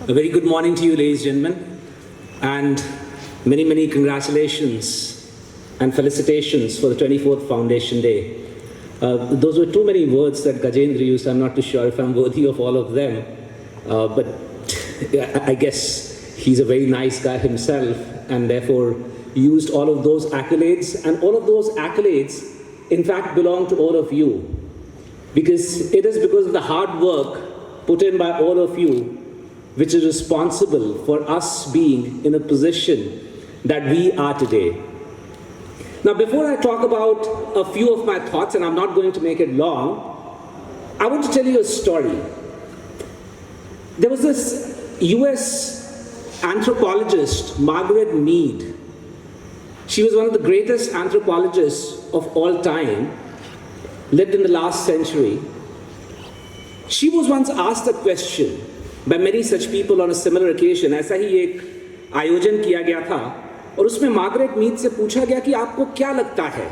A very good morning to you, ladies and gentlemen, and many, many congratulations and felicitations for the 24th Foundation Day. Those were too many words that Gajendra used. I'm not too sure if I'm worthy of all of them, but I guess he's a very nice guy himself, and therefore used all of those accolades, and all of those accolades, in fact, belong to all of you, because it is because of the hard work put in by all of you which is responsible for us being in a position that we are today. Now, before I talk about a few of my thoughts, and I'm not going to make it long, I want to tell you a story. There was this US anthropologist, Margaret Mead. She was one of the greatest anthropologists of all time, lived in the last century. She was once asked a question by many such people on a similar occasion. ऐसा ही एक आयोजन किया गया था और उसमें Margaret Mead से पूछा गया कि आपको क्या लगता है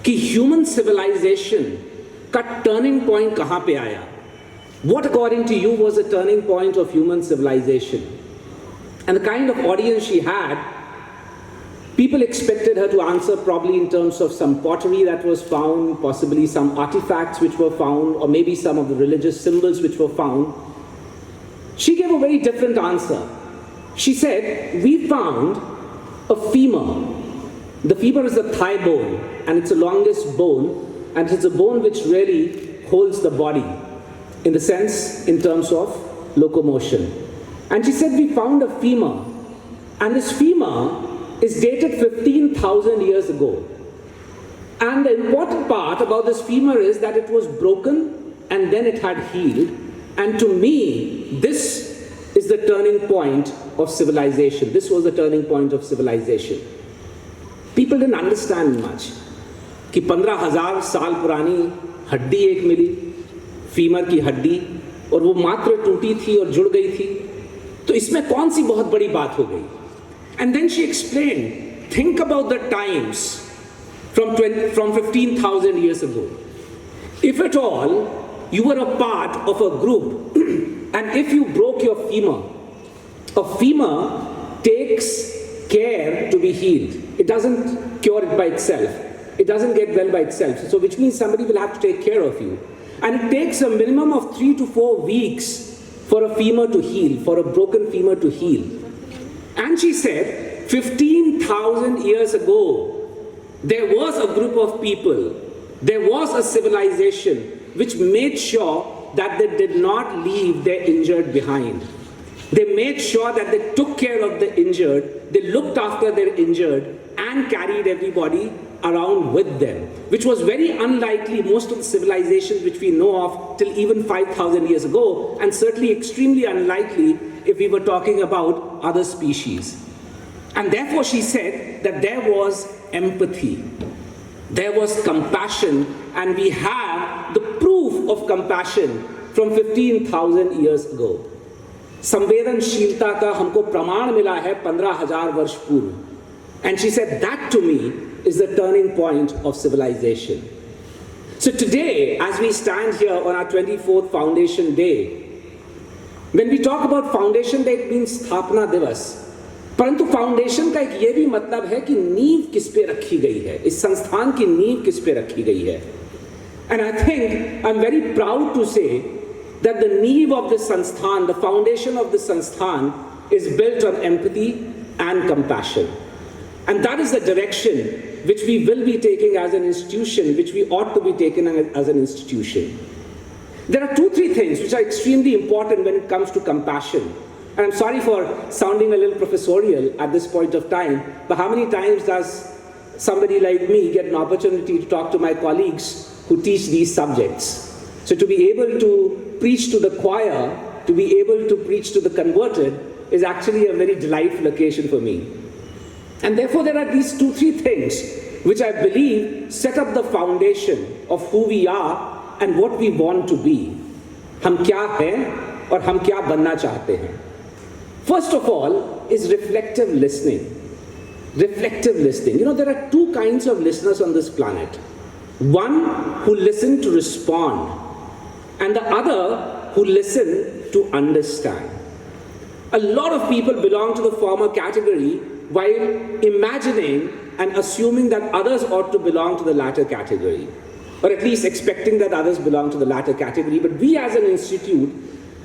कि ह्यूमन सिविलाइजेशन का टर्निंग पॉइंट कहाँ पे आया? What according to you was the turning point of human civilization? And the kind of audience she had, people expected her to answer probably in terms of some pottery that was found, possibly some artifacts which were found, or maybe some of the religious symbols which were found. She gave a very different answer. She said, we found a femur. The femur is the thigh bone, and it's the longest bone, and it's a bone which really holds the body, in the sense, in terms of locomotion. And she said, we found a femur, and this femur is dated 15,000 years ago. And the important part about this femur is that it was broken, and then it had healed. And to me, this is the turning point of civilization. This was the turning point of civilization. People didn't understand much. कि 15,000 साल पुरानी हड्डी एक मिली, femur की हड्डी, और वो मात्र टूटी थी और जुड़ गई थी, तो इसमें कौन सी बहुत बड़ी बात हो गई? And then she explained, think about the times from 15,000 years ago. If at all, you were a part of a group, and if you broke your femur, a femur takes care to be healed. It doesn't cure it by itself. It doesn't get well by itself. So which means somebody will have to take care of you. And it takes a minimum of 3 to 4 weeks for a femur to heal, for a broken femur to heal. And she said, 15,000 years ago, there was a group of people, there was a civilization which made sure that they did not leave their injured behind. They made sure that they took care of the injured, they looked after their injured, and carried everybody around with them, which was very unlikely most of the civilizations which we know of till even 5,000 years ago, and certainly extremely unlikely if we were talking about other species. And therefore she said that there was empathy, there was compassion, and we have the proof of compassion from 15,000 years ago. संवेदनशीलता का हमको प्रमाण मिला है 15,000 वर्ष पूर्व. And she said that to me is the turning point of civilization. So today, as we stand here on our 24th Foundation Day, when we talk about Foundation Day, it means स्थापना दिवस. परंतु foundation का एक ये भी मतलब है कि नींव किस पे रखी गई है, इस संस्थान की नींव किस पे रखी गई है. And I think I'm very proud to say that the नींव of this संस्थान, the foundation of this संस्थान is built on empathy and compassion. And that is the direction which we will be taking as an institution, which we ought to be taking as an institution. There are 2-3 things which are extremely important when it comes to compassion. And I'm sorry for sounding a little professorial at this point of time, but how many times does somebody like me get an opportunity to talk to my colleagues who teach these subjects? So to be able to preach to the choir, to be able to preach to the converted is actually a very delightful occasion for me. And therefore there are these 2-3 things which I believe set up the foundation of who we are and what we want to be. हम क्या हैं और हम क्या बनना चाहते हैं. First of all is reflective listening. Reflective listening. You know, there are 2 kinds of listeners on this planet. One who listen to respond, and the other who listen to understand. A lot of people belong to the former category while imagining and assuming that others ought to belong to the latter category, or at least expecting that others belong to the latter category. But we as an institute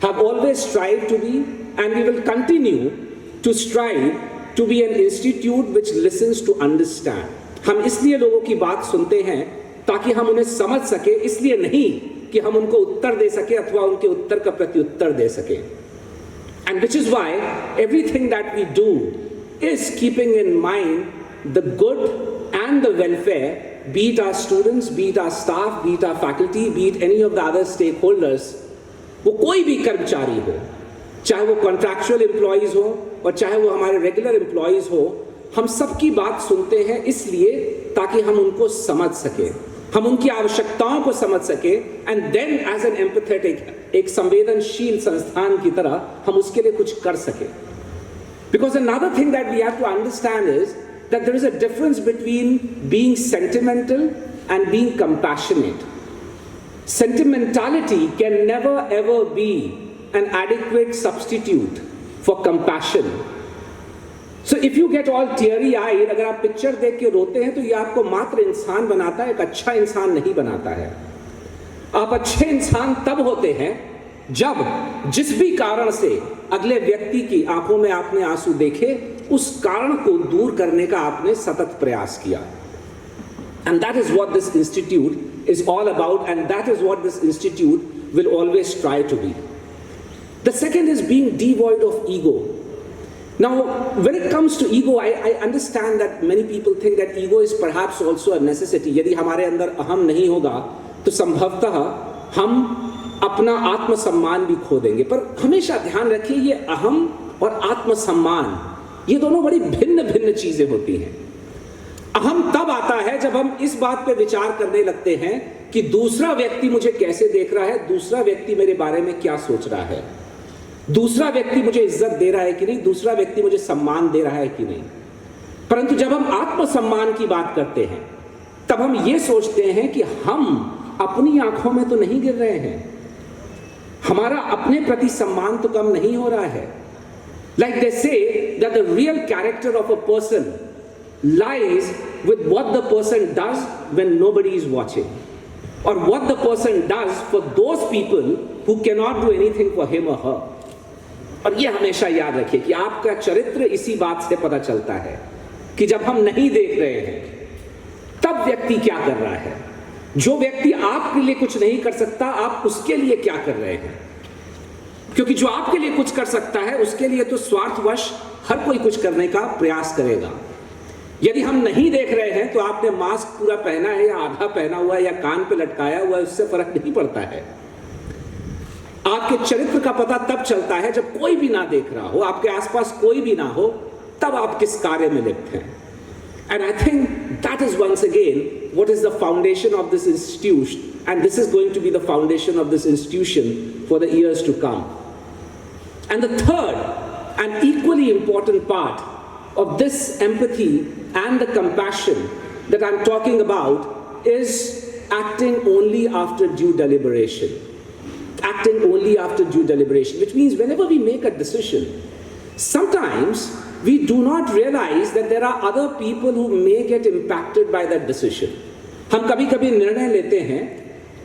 have always strived to be, and we will continue to strive to be an institute which listens to understand. हम इसलिए लोगों की बात सुनते हैं ताकि हम उन्हें समझ सके, इसलिए नहीं कि हम उनको उत्तर दे सके अथवा उनके उत्तर का प्रत्युत्तर दे सके. And which is why everything that we do is keeping in mind the good and the welfare, be it our students, be it our staff, be it our faculty, be it any of the other stakeholders. वो कोई भी कर्मचारी हो, चाहे वो contractual employees हो और चाहे वो हमारे रेगुलर एम्प्लॉइज हो, हम सबकी बात सुनते हैं इसलिए ताकि हम उनको समझ सके, हम उनकी आवश्यकताओं को समझ सके, and then as an empathetic, एक संवेदनशील संस्थान की तरह हम उसके लिए कुछ कर सके. Because another thing that we have to understand is that there is a difference between being sentimental and being compassionate. Sentimentality can never ever be an adequate substitute for compassion. So if you get all teary-eyed, अगर आप picture देख के रोते हैं तो ये आपको मात्र इंसान बनाता है, एक अच्छा इंसान नहीं बनाता है. आप अच्छे इंसान तब होते हैं जब जिस भी कारण से अगले व्यक्ति की आंखों में आपने आंसू देखे, उस कारण को दूर करने का आपने सतत प्रयास किया. And that is what this institute is all about, and that is what this institute will always try to be. The second is being devoid of ego. Now, when it comes to ego, I understand that many people think that ego is perhaps also a necessity. यदि हमारे अंदर अहम नहीं होगा तो संभवतः हम अपना आत्मसम्मान भी खो देंगे. पर हमेशा ध्यान रखिए, ये अहम और आत्मसम्मान ये दोनों बड़ी भिन्न भिन्न चीजें होती हैं. अहम तब आता है जब हम इस बात पे विचार करने लगते हैं कि दूसरा व्यक्ति मुझे कैसे देख रहा है, दूसरा व्यक्ति मेरे बारे में क्या सोच रहा है, दूसरा व्यक्ति मुझे इज्जत दे रहा है कि नहीं, दूसरा व्यक्ति मुझे सम्मान दे रहा है कि नहीं. परंतु जब हम आत्मसम्मान की बात करते हैं तब हम ये सोचते हैं कि हम अपनी आंखों में तो नहीं गिर रहे हैं, हमारा अपने प्रति सम्मान तो कम नहीं हो रहा है. Like they say that the real character of a person lies with what the person does when nobody is watching, or what the person does for those people who cannot do anything for him or her. और ये हमेशा याद रखिए कि आपका चरित्र इसी बात से पता चलता है कि जब हम नहीं देख रहे हैं तब व्यक्ति क्या कर रहा है. जो व्यक्ति आपके लिए कुछ नहीं कर सकता, आप उसके लिए क्या कर रहे हैं, क्योंकि जो आपके लिए कुछ कर सकता है उसके लिए तो स्वार्थवश हर कोई कुछ करने का प्रयास करेगा. यदि हम नहीं देख रहे हैं तो आपने मास्क पूरा पहना है या आधा पहना हुआ है या कान पे लटकाया हुआ है, उससे फर्क नहीं पड़ता है. आपके चरित्र का पता तब चलता है जब कोई भी ना देख रहा हो, आपके आसपास कोई भी ना हो, तब आप किस कार्य में लिप्त हैं. And I think that is once again what is the foundation of this institution, and this is going to be the foundation of this institution for the years to come. And the third and equally important part of this empathy and the compassion that I'm talking about is acting only after due deliberation. Acting only after due deliberation, which means whenever we make a decision, sometimes we do not realize that there are other people who may get impacted by that decision. हम कभी कभी निर्णय लेते हैं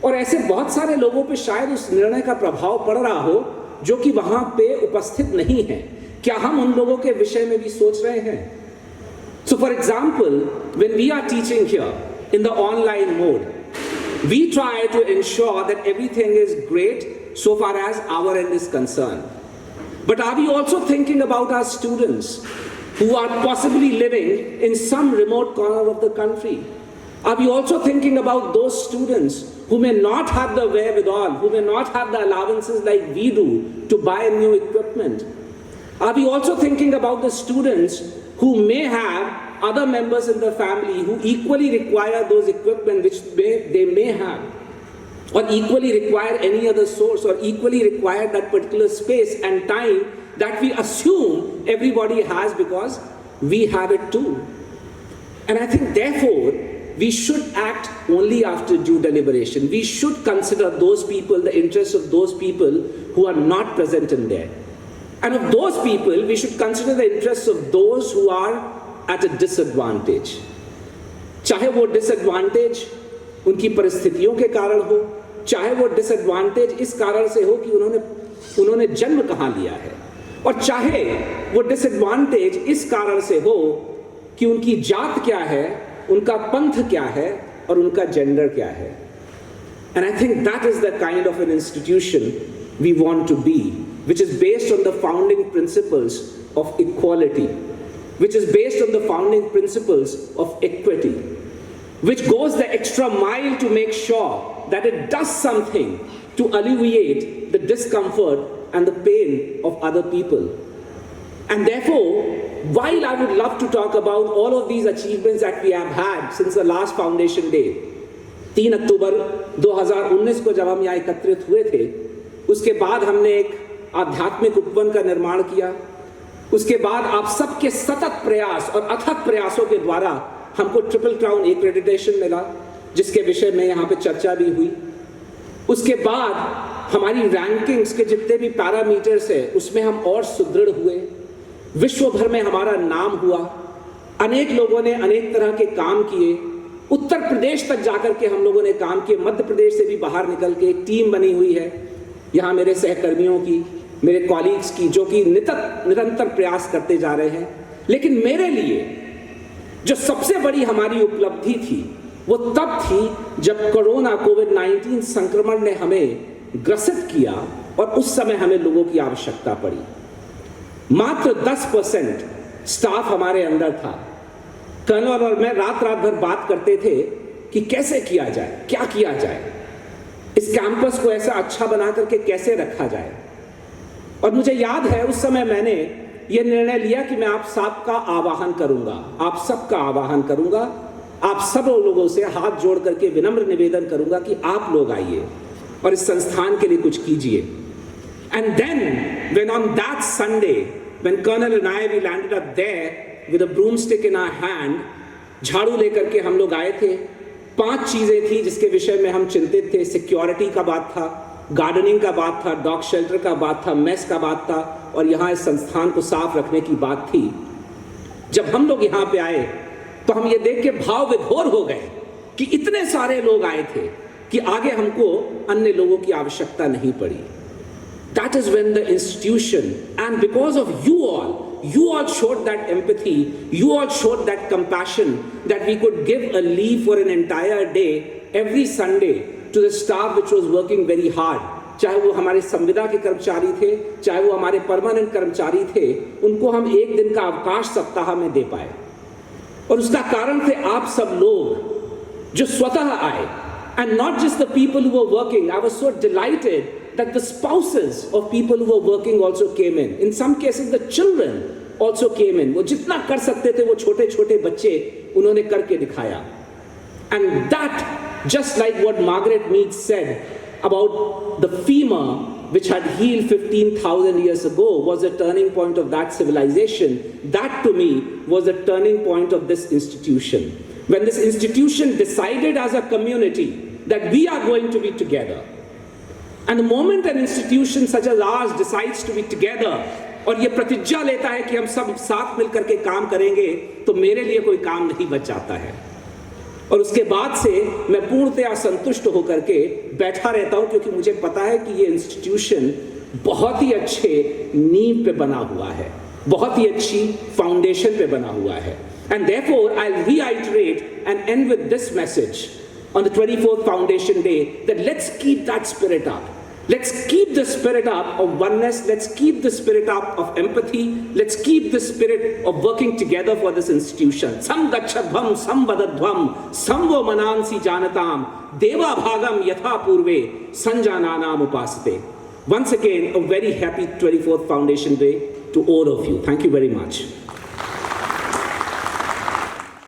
और ऐसे बहुत सारे लोगों पे शायद उस निर्णय का प्रभाव पड़ रहा हो जो कि वहां पे उपस्थित नहीं है. क्या हम उन लोगों के विषय में भी सोच रहे हैं? So for example, when we are teaching here in the online mode, we try to ensure that everything is great so far as our end is concerned. But are we also thinking about our students who are possibly living in some remote corner of the country? Are we also thinking about those students who may not have the wherewithal, who may not have the allowances like we do to buy new equipment? Are we also thinking about the students who may have other members in the family who equally require those equipment which they may have, or equally require any other source, or equally require that particular space and time that we assume everybody has because we have it too? And I think therefore we should act only after due deliberation. We should consider those people, the interests of those people who are not present in there. And of those people, we should consider the interests of those who are at a disadvantage. चाहे वो disadvantage उनकी परिस्थितियों के कारण हो, चाहे वो disadvantage इस कारण से हो कि उन्होंने जन्म कहाँ लिया है, और चाहे वो disadvantage इस कारण से हो कि उनकी जात क्या है, उनका पंथ क्या है और उनका जेंडर क्या है. And I think that is the kind of an institution we want to be, which is based on the founding principles of equality, which is based on the founding principles of equity, which goes the extra mile to make sure that it does something to alleviate the discomfort and the pain of other people. And therefore, while I would love to talk about all of these achievements that we have had since the last Foundation Day, 3 अक्टूबर 2019 को जब हम यहाँ एकत्रित हुए थे, उसके बाद हमने एक आध्यात्मिक उपवन का निर्माण किया. उसके बाद आप सबके सतत प्रयास और अथक प्रयासों के द्वारा हमको ट्रिपल क्राउन एक्रेडिटेशन मिला, जिसके विषय में यहाँ पे चर्चा भी हुई. उसके बाद हमारी रैंकिंग्स के जितने भी पैरामीटर्स है उसमें हम और सुदृढ़ हुए. विश्व भर में हमारा नाम हुआ. अनेक लोगों ने अनेक तरह के काम किए. उत्तर प्रदेश तक जाकर के हम लोगों ने काम किए. मध्य प्रदेश से भी बाहर निकल के एक टीम बनी हुई है यहाँ मेरे सहकर्मियों की, मेरे कॉलीग्स की, जो कि निरंतर प्रयास करते जा रहे हैं. लेकिन मेरे लिए जो सबसे बड़ी हमारी उपलब्धि थी वो तब थी जब कोरोना कोविड-19 संक्रमण ने हमें ग्रसित किया और उस समय हमें लोगों की आवश्यकता पड़ी. मात्र 10% स्टाफ हमारे अंदर था. कर्नल और मैं रात भर बात करते थे कि कैसे किया जाए, क्या किया जाए, इस कैंपस को ऐसा अच्छा बना करके कैसे रखा जाए. और मुझे याद है उस समय मैंने ये निर्णय लिया कि मैं आप सबका आवाहन करूंगा, आप सबका आवाहन करूंगा, आप सब लोगों से हाथ जोड़ करके विनम्र निवेदन करूंगा कि आप लोग आइए और इस संस्थान के लिए कुछ कीजिए. And then when on that Sunday, when Colonel and I, we landed up there with a broomstick in our hand, झाड़ू लेकर के हम लोग आए थे. 5 चीजें थी जिसके विषय में हम चिंतित थे. सिक्योरिटी का बात था, गार्डनिंग का बात था, डॉग शेल्टर का बात था, मेस का बात था, और यहाँ इस संस्थान को साफ रखने की बात थी. जब हम लोग यहाँ पे आए तो हम ये देख के भाव विभोर हो गए कि इतने सारे लोग आए थे कि आगे हमको अन्य लोगों की आवश्यकता नहीं पड़ी. That is when the institution, and because of you all showed that empathy, you all showed that compassion, that we could give a leave for an entire day every Sunday to the staff which was working very hard. चाहे वो हमारे संविदा के कर्मचारी थे, चाहे वो हमारे परमानेंट कर्मचारी थे, उनको हम एक दिन का अवकाश सप्ताह में दे पाए. और उसका कारण थे आप सब लोग जो स्वतः आए. And not just the people who were working. I was so delighted that the spouses of people who were working also came in. In some cases, the children also came in. वो जितना कर सकते थे वो छोटे छोटे बच्चे उन्होंने करके दिखाया. And that, just like what Margaret Mead said about the femur which had healed 15,000 years ago, was a turning point of that civilization. That to me was a turning point of this institution. When this institution decided as a community that we are going to be together, and the moment an institution such as ours decides to be together और ये प्रतिज्ञा लेता है कि हम सब साथ मिलकर के काम करेंगे, तो मेरे लिए कोई काम नहीं बच जाता है. और उसके बाद से मैं पूर्णतया संतुष्ट होकर के बैठा रहता हूं, क्योंकि मुझे पता है कि ये इंस्टीट्यूशन बहुत ही अच्छे नींव पे बना हुआ है, बहुत ही अच्छी फाउंडेशन पे बना हुआ है. And therefore, I'll reiterate and end with this message on the 24th Foundation Day, that let's keep that spirit up. Let's keep the spirit up of oneness. Let's keep the spirit up of empathy. Let's keep the spirit of working together for this institution. Samgachadhvam, samvadadhvam, samvo manansi janatam, deva bhagam yatha purve, sanjananam upasate. Once again, a very happy 24th Foundation Day to all of you. Thank you very much.